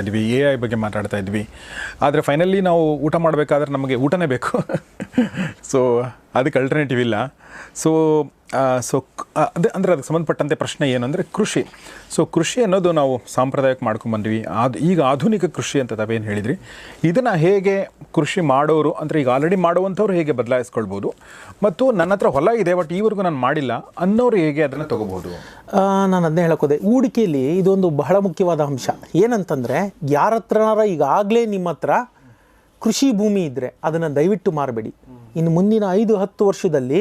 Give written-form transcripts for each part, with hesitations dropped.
ಇದ್ವಿ AI ಬಗ್ಗೆ ಮಾತಾಡ್ತಾ ಇದ್ವಿ. ಆದರೆ ಫೈನಲಿ ನಾವು ಊಟ ಮಾಡಬೇಕಾದ್ರೆ ನಮಗೆ ಊಟನೇ ಬೇಕು. ಸೊ ಅದಕ್ಕೆ ಅಲ್ಟರ್ನೇಟಿವ್ ಇಲ್ಲ. ಸೊ ಅದಕ್ಕೆ ಸಂಬಂಧಪಟ್ಟಂತೆ ಪ್ರಶ್ನೆ ಏನು ಅಂದರೆ ಕೃಷಿ. ಸೊ ಕೃಷಿ ಅನ್ನೋದು ನಾವು ಸಾಂಪ್ರದಾಯಿಕ ಮಾಡ್ಕೊಂಬಂದ್ವಿ. ಈಗ ಆಧುನಿಕ ಕೃಷಿ ಅಂತ ತಾವೇನು ಹೇಳಿದ್ರಿ, ಇದನ್ನು ಹೇಗೆ ಕೃಷಿ ಮಾಡೋರು ಅಂದರೆ ಈಗ ಆಲ್ರೆಡಿ ಮಾಡುವಂಥವ್ರು ಹೇಗೆ ಬದಲಾಯಿಸ್ಕೊಳ್ಬೋದು, ಮತ್ತು ನನ್ನ ಹತ್ರ ಹೊಲ ಇದೆ ಬಟ್ ಈವರೆಗೂ ನಾನು ಮಾಡಿಲ್ಲ ಅನ್ನೋರು ಹೇಗೆ ಅದನ್ನು ತೊಗೋಬೋದು? ನಾನು ಅದನ್ನೇ ಹೇಳೋಕೋದೆ, ಹೂಡಿಕೆಯಲ್ಲಿ ಇದೊಂದು ಬಹಳ ಮುಖ್ಯವಾದ ಅಂಶ. ಏನಂತಂದರೆ, ಯಾರ ಹತ್ರನಾರ ಈಗಾಗಲೇ ನಿಮ್ಮ ಹತ್ರ ಕೃಷಿ ಭೂಮಿ ಇದ್ದರೆ ಅದನ್ನು ದಯವಿಟ್ಟು ಮಾರಬೇಡಿ. ಇನ್ನು ಮುಂದಿನ 5-10 ವರ್ಷದಲ್ಲಿ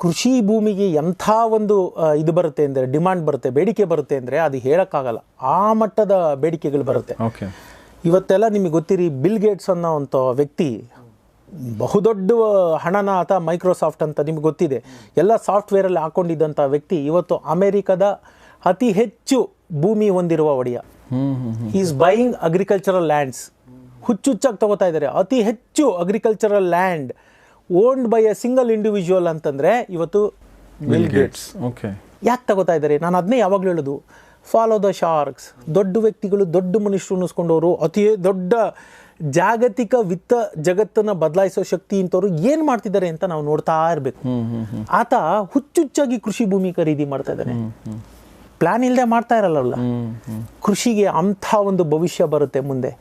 ಕೃಷಿ ಭೂಮಿಗೆ ಎಂಥ ಒಂದು ಇದು ಬರುತ್ತೆ ಅಂದರೆ, ಡಿಮಾಂಡ್ ಬರುತ್ತೆ, ಬೇಡಿಕೆ ಬರುತ್ತೆ ಅಂದರೆ ಅದು ಹೇಳೋಕ್ಕಾಗಲ್ಲ. ಆ ಮಟ್ಟದ ಬೇಡಿಕೆಗಳು ಬರುತ್ತೆ. ಇವತ್ತೆಲ್ಲ ನಿಮಗೆ ಗೊತ್ತಿರಿ, ಬಿಲ್ ಗೇಟ್ಸ್ ಅನ್ನೋ ಅಂಥ ವ್ಯಕ್ತಿ ಬಹುದೊಡ್ಡ ಹಣನ ಆತ ಮೈಕ್ರೋಸಾಫ್ಟ್ ಅಂತ ನಿಮ್ಗೆ ಗೊತ್ತಿದೆ, ಎಲ್ಲ ಸಾಫ್ಟ್ವೇರಲ್ಲಿ ಹಾಕೊಂಡಿದ್ದಂಥ ವ್ಯಕ್ತಿ ಇವತ್ತು ಅಮೇರಿಕದ ಅತಿ ಹೆಚ್ಚು ಭೂಮಿ ಹೊಂದಿರುವ ಒಡೆಯ. Is buying agricultural lands. ಹುಚ್ಚುಚ್ಚಾಗಿ ತಗೋತಾ ಇದ್ದಾರೆ. ಅತಿ ಹೆಚ್ಚು agricultural land owned by a single individual ಅಂತಂದರೆ ಇವತ್ತು ಬಿಲ್ ಗೇಟ್ಸ್. ಯಾಕೆ ತಗೋತಾ ಇದ್ದಾರೆ? ನಾನು ಅದನ್ನೇ ಯಾವಾಗಲೂ ಹೇಳೋದು, ಫಾಲೋ ದ ಶಾರ್ಕ್ಸ್. ದೊಡ್ಡ ವ್ಯಕ್ತಿಗಳು, ದೊಡ್ಡ ಮನುಷ್ಯರು ಅನ್ನಿಸ್ಕೊಂಡವರು, ಅತಿ ದೊಡ್ಡ ಜಾಗತಿಕ ವಿತ್ತ ಜಗತ್ತನ್ನು ಬದಲಾಯಿಸೋ ಶಕ್ತಿ ಇಂಥವ್ರು ಏನು ಮಾಡ್ತಿದ್ದಾರೆ ಅಂತ ನಾವು ನೋಡ್ತಾ ಇರಬೇಕು. ಆತ ಹುಚ್ಚುಚ್ಚಾಗಿ ಕೃಷಿ ಭೂಮಿ ಖರೀದಿ ಮಾಡ್ತಾ ಇದ್ದಾನೆ. ಪ್ಲಾನ್ ಇಲ್ಲದೆ ಮಾಡ್ತಾ ಇರಲ್ಲ. ಕೃಷಿಗೆ ಅಂಥ ಒಂದು ಭವಿಷ್ಯ ಬರುತ್ತೆ ಮುಂದೆ.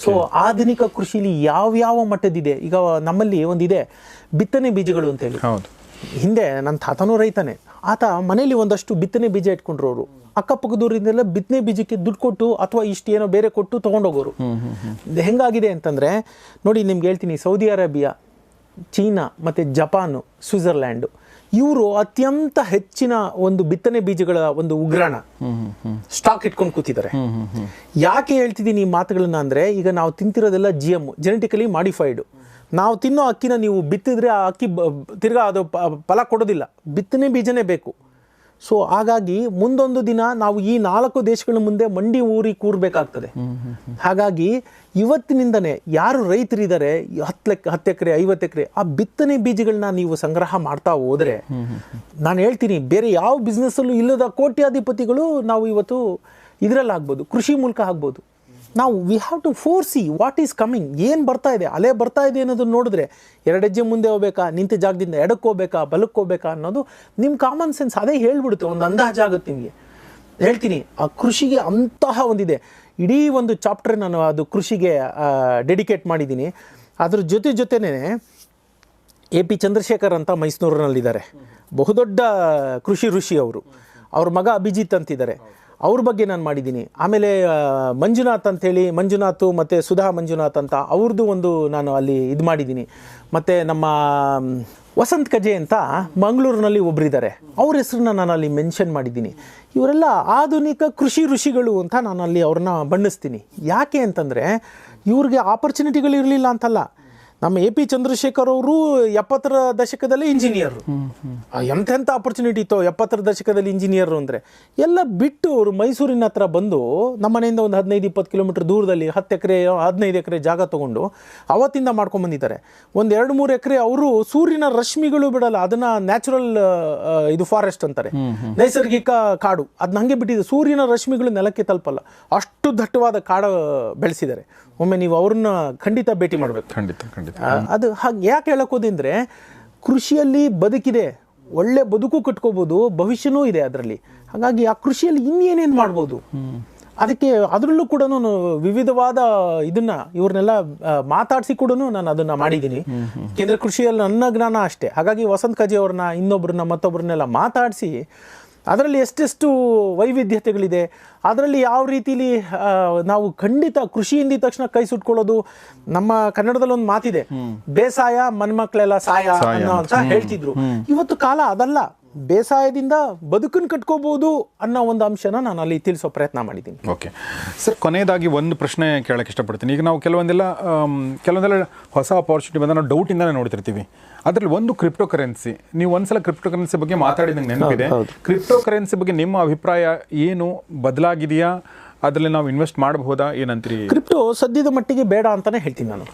ಸೊ ಆಧುನಿಕ ಕೃಷಿಲಿ ಯಾವ್ಯಾವ ಮಟ್ಟದಿದೆ, ಈಗ ನಮ್ಮಲ್ಲಿ ಒಂದಿದೆ ಬಿತ್ತನೆ ಬೀಜಗಳು ಅಂತೇಳಿ. ಹಿಂದೆ ನನ್ನ ತಾತನೂ ರೈತನೇ. ಆತ ಮನೇಲಿ ಒಂದಷ್ಟು ಬಿತ್ತನೆ ಬೀಜ ಇಟ್ಕೊಂಡ್ರವರು. ಅಕ್ಕಪಕ್ಕದೂರಿಂದೆಲ್ಲ ಬಿತ್ತನೆ ಬೀಜಕ್ಕೆ ದುಡ್ಡು ಕೊಟ್ಟು ಅಥವಾ ಇಷ್ಟೇನೋ ಬೇರೆ ಕೊಟ್ಟು ತೊಗೊಂಡೋಗೋರು. ಹೆಂಗಾಗಿದೆ ಅಂತಂದರೆ ನೋಡಿ, ನಿಮ್ಗೆ ಹೇಳ್ತೀನಿ, ಸೌದಿ ಅರೇಬಿಯಾ, ಚೀನಾ ಮತ್ತು ಜಪಾನು, ಸ್ವಿಟ್ಜರ್ಲ್ಯಾಂಡು, ಇವರು ಅತ್ಯಂತ ಹೆಚ್ಚಿನ ಒಂದು ಬಿತ್ತನೆ ಬೀಜಗಳ ಒಂದು ಉಗ್ರಾಣ ಸ್ಟಾಕ್ ಇಟ್ಕೊಂಡು ಕೂತಿದ್ದಾರೆ. ಯಾಕೆ ಹೇಳ್ತಿದ್ದೀನಿ ಈ ಮಾತುಗಳನ್ನ ಅಂದರೆ, ಈಗ ನಾವು ತಿಂತಿರೋದೆಲ್ಲ GM, ಜೆನೆಟಿಕಲಿ ಮಾಡಿಫೈಡು. ನಾವು ತಿನ್ನೋ ಅಕ್ಕಿನ ನೀವು ಬಿತ್ತಿದ್ರೆ ಆ ಅಕ್ಕಿ ತಿರ್ಗಾ ಅದು ಫಲ ಕೊಡೋದಿಲ್ಲ. ಬಿತ್ತನೆ ಬೀಜನೇ ಬೇಕು. ಸೊ ಹಾಗಾಗಿ ಮುಂದೊಂದು ದಿನ ನಾವು ಈ 4 ದೇಶಗಳ ಮುಂದೆ ಮಂಡಿ ಊರಿ ಕೂರಬೇಕಾಗ್ತದೆ. ಹಾಗಾಗಿ ಇವತ್ತಿನಿಂದನೇ ಯಾರು ರೈತರಿದ್ದಾರೆ, 10 ಎಕರೆ 50 ಎಕರೆ ಆ ಬಿತ್ತನೆ ಬೀಜಗಳನ್ನ ನೀವು ಸಂಗ್ರಹ ಮಾಡ್ತಾ ಹೋದರೆ, ನಾನು ಹೇಳ್ತೀನಿ, ಬೇರೆ ಯಾವ ಬಿಸ್ನೆಸ್ಸಲ್ಲೂ ಇಲ್ಲದ ಕೋಟ್ಯಾಧಿಪತಿಗಳು ನಾವು ಇವತ್ತು ಇದರಲ್ಲಾಗ್ಬೋದು, ಕೃಷಿ ಮೂಲಕ ಆಗ್ಬೋದು. ನಾವು we have to foresee what is coming. ಏನು ಬರ್ತಾ ಇದೆ, ಅಲೆ ಬರ್ತಾ ಇದೆ ಅನ್ನೋದನ್ನು ನೋಡಿದ್ರೆ 2 ಹೆಜ್ಜೆ ಮುಂದೆ ಹೋಗ್ಬೇಕಾ, ನಿಂತ ಜಾಗದಿಂದ ಎಡಕ್ಕೆ ಹೋಗ್ಬೇಕಾ, ಬಲಕ್ಕೆ ಹೋಗ್ಬೇಕಾ ಅನ್ನೋದು ನಿಮ್ಮ ಕಾಮನ್ ಸೆನ್ಸ್ ಅದೇ ಹೇಳ್ಬಿಡುತ್ತೆ. ಒಂದು ಅಂದಾಜಾಗುತ್ತೆ ನಿಮಗೆ. ಹೇಳ್ತೀನಿ, ಆ ಕೃಷಿಗೆ ಅಂತಹ ಒಂದಿದೆ. ಇಡೀ ಒಂದು ಚಾಪ್ಟರ್ ನಾನು ಅದು ಕೃಷಿಗೆ ಡೆಡಿಕೇಟ್ ಮಾಡಿದ್ದೀನಿ. ಅದ್ರ ಜೊತೆನೇ AP ಚಂದ್ರಶೇಖರ್ ಅಂತ ಮೈಸೂರಿನಲ್ಲಿದ್ದಾರೆ, ಬಹುದೊಡ್ಡ ಕೃಷಿ ಋಷಿ ಅವರು. ಅವ್ರ ಮಗ ಅಭಿಜಿತ್ ಅಂತಿದ್ದಾರೆ, ಅವ್ರ ಬಗ್ಗೆ ನಾನು ಮಾಡಿದ್ದೀನಿ. ಆಮೇಲೆ ಮಂಜುನಾಥ್ ಅಂಥೇಳಿ, ಮಂಜುನಾಥ್ ಮತ್ತು ಸುಧಾ ಮಂಜುನಾಥ್ ಅಂತ ಅವ್ರದ್ದು ಒಂದು ನಾನು ಅಲ್ಲಿ ಇದು ಮಾಡಿದ್ದೀನಿ. ಮತ್ತು ನಮ್ಮ ವಸಂತ್ ಕಜೆ ಅಂತ ಮಂಗಳೂರಿನಲ್ಲಿ ಒಬ್ಬರಿದ್ದಾರೆ, ಅವ್ರ ಹೆಸರನ್ನ ನಾನು ಅಲ್ಲಿ ಮೆನ್ಷನ್ ಮಾಡಿದ್ದೀನಿ. ಇವರೆಲ್ಲ ಆಧುನಿಕ ಕೃಷಿ ಋಷಿಗಳು ಅಂತ ನಾನು ಅಲ್ಲಿ ಅವ್ರನ್ನ ಬಣ್ಣಿಸ್ತೀನಿ. ಯಾಕೆ ಅಂತಂದರೆ, ಇವ್ರಿಗೆ ಆಪರ್ಚುನಿಟಿಗಳಿರಲಿಲ್ಲ ಅಂತಲ್ಲ. ನಮ್ಮ AP ಚಂದ್ರಶೇಖರ್ ಅವರು 70ರ ದಶಕದಲ್ಲಿ ಇಂಜಿನಿಯರು. ಎಂತೆಂಥ ಆಪರ್ಚುನಿಟಿ ಇತ್ತು 70ರ ದಶಕದಲ್ಲಿ ಇಂಜಿನಿಯರು ಅಂದರೆ. ಎಲ್ಲ ಬಿಟ್ಟು ಅವರು ಮೈಸೂರಿನ ಹತ್ರ ಬಂದು ನಮ್ಮ ಮನೆಯಿಂದ ಒಂದು 15-20 ಕಿಲೋಮೀಟರ್ ದೂರದಲ್ಲಿ 10 ಎಕರೆ 15 ಎಕರೆ ಜಾಗ ತೊಗೊಂಡು ಅವತ್ತಿಂದ ಮಾಡ್ಕೊಂಡ್ಬಂದಿದ್ದಾರೆ. ಒಂದು 2-3 ಎಕರೆ ಅವರು ಸೂರ್ಯನ ರಶ್ಮಿಗಳು ಬಿಡಲ್ಲ, ಅದನ್ನು ನ್ಯಾಚುರಲ್ ಇದು ಫಾರೆಸ್ಟ್ ಅಂತಾರೆ, ನೈಸರ್ಗಿಕ ಕಾಡು. ಅದನ್ನ ಹಂಗೆ ಬಿಟ್ಟಿದೆ, ಸೂರ್ಯನ ರಶ್ಮಿಗಳು ನೆಲಕ್ಕೆ ತಲುಪಲ್ಲ, ಅಷ್ಟು ದಟ್ಟವಾದ ಕಾಡು ಬೆಳೆಸಿದ್ದಾರೆ. ಒಮ್ಮೆ ನೀವು ಅವ್ರನ್ನ ಖಂಡಿತ ಭೇಟಿ ಮಾಡಬೇಕು. ಖಂಡಿತ. ಅದು ಹಾಗೆ ಯಾಕೆ ಹೇಳೋಕೋದು ಅಂದರೆ, ಕೃಷಿಯಲ್ಲಿ ಬದುಕಿದೆ, ಒಳ್ಳೆ ಬದುಕು ಕಟ್ಕೋಬೋದು, ಭವಿಷ್ಯನೂ ಇದೆ ಅದರಲ್ಲಿ. ಹಾಗಾಗಿ ಆ ಕೃಷಿಯಲ್ಲಿ ಇನ್ನೇನೇನು ಮಾಡ್ಬೋದು, ಅದಕ್ಕೆ ಅದರಲ್ಲೂ ಕೂಡ ವಿವಿಧವಾದ ಇದನ್ನು ಇವ್ರನ್ನೆಲ್ಲ ಮಾತಾಡಿಸಿ ಕೂಡ ನಾನು ಅದನ್ನು ಮಾಡಿದ್ದೀನಿ. ಕೇಂದ್ರ ಕೃಷಿಯಲ್ಲಿ ನನ್ನ ಜ್ಞಾನ ಅಷ್ಟೇ. ಹಾಗಾಗಿ ವಸಂತ್ ಕಜೆ ಅವ್ರನ್ನ, ಇನ್ನೊಬ್ಬರನ್ನ, ಮತ್ತೊಬ್ಬರನ್ನೆಲ್ಲ ಮಾತಾಡಿಸಿ ಅದರಲ್ಲಿ ಎಷ್ಟೆಷ್ಟು ವೈವಿಧ್ಯತೆಗಳಿದೆ, ಅದರಲ್ಲಿ ಯಾವ ರೀತಿಲಿ ನಾವು ಖಂಡಿತ ಕೃಷಿ ಎಂದಿದ ತಕ್ಷಣ ಕೈ ಸುಟ್ಕೊಳ್ಳೋದು. ನಮ್ಮ ಕನ್ನಡದಲ್ಲಿ ಒಂದು ಮಾತಿದೆ, ಬೇಸಾಯ ಮನ್ಮಕ್ಳೆಲ್ಲ ಸಾಯ ಅನ್ನೋ ಅಂತ ಹೇಳ್ತಿದ್ರು. ಇವತ್ತು ಕಾಲ ಅದಲ್ಲ. ಬೇಸಾಯದಿಂದ ಬದುಕನ್ನು ಕಟ್ಕೋಬಹುದು ಅನ್ನೋ ಒಂದು ಅಂಶನ ನಾನು ಅಲ್ಲಿ ತಿಳಿಸೋ ಪ್ರಯತ್ನ ಮಾಡಿದ್ದೀನಿ. ಓಕೆ ಸರ್, ಕೊನೆಯದಾಗಿ ಒಂದು ಪ್ರಶ್ನೆ ಕೇಳಕ್ಕೆ ಇಷ್ಟಪಡ್ತೀನಿ. ಈಗ ನಾವು ಕೆಲವೊಂದೆಲ್ಲ ಹೊಸ ಆಪರ್ಚುನಿಟಿ ಬಂದ ನಾವು ಡೌಟಿಂದಾನೆ ನೋಡ್ತಿರ್ತೀವಿ. ಅದರಲ್ಲಿ ಒಂದು ಕ್ರಿಪ್ಟೋ ಕರೆನ್ಸಿ. ನೀವು ಒಂದ್ಸಲ ಕ್ರಿಪ್ಟೋ ಕರೆನ್ಸಿ ಬಗ್ಗೆ ಮಾತಾಡಿದಂಗೆ ನೆನಪಿದೆ. ಕ್ರಿಪ್ಟೋ ಕರೆನ್ಸಿ ಬಗ್ಗೆ ನಿಮ್ಮ ಅಭಿಪ್ರಾಯ ಏನು? ಬದಲಾಗಿದೆಯಾ? ಅದರಲ್ಲಿ ನಾವು ಇನ್ವೆಸ್ಟ್ ಮಾಡಬಹುದಾ? ಏನಂತೀರಿ? ಕ್ರಿಪ್ಟೋ ಸದ್ಯದ ಮಟ್ಟಿಗೆ ಬೇಡ ಅಂತಾನೆ ಹೇಳ್ತೀನಿ ನಾನು.